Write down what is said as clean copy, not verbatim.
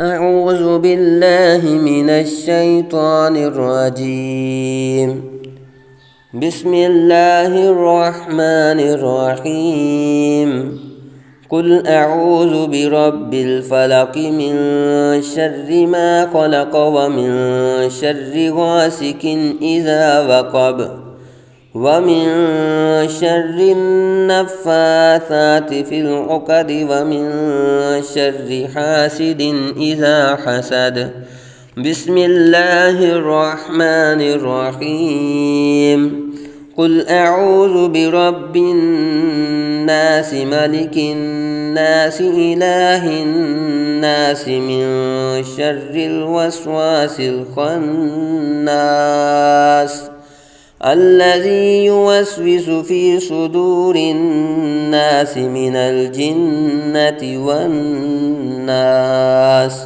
أعوذ بالله من الشيطان الرجيم. بسم الله الرحمن الرحيم. قل أعوذ برب الفلق من شر ما خلق ومن شر غاسق إذا وقب ومن شر النفاثات في العقد ومن شر حاسد إذا حسد. بسم الله الرحمن الرحيم. قل أعوذ برب الناس ملك الناس إله الناس من شر الوسواس الخناس الذي يوسوس في صدور الناس من الجنة والناس.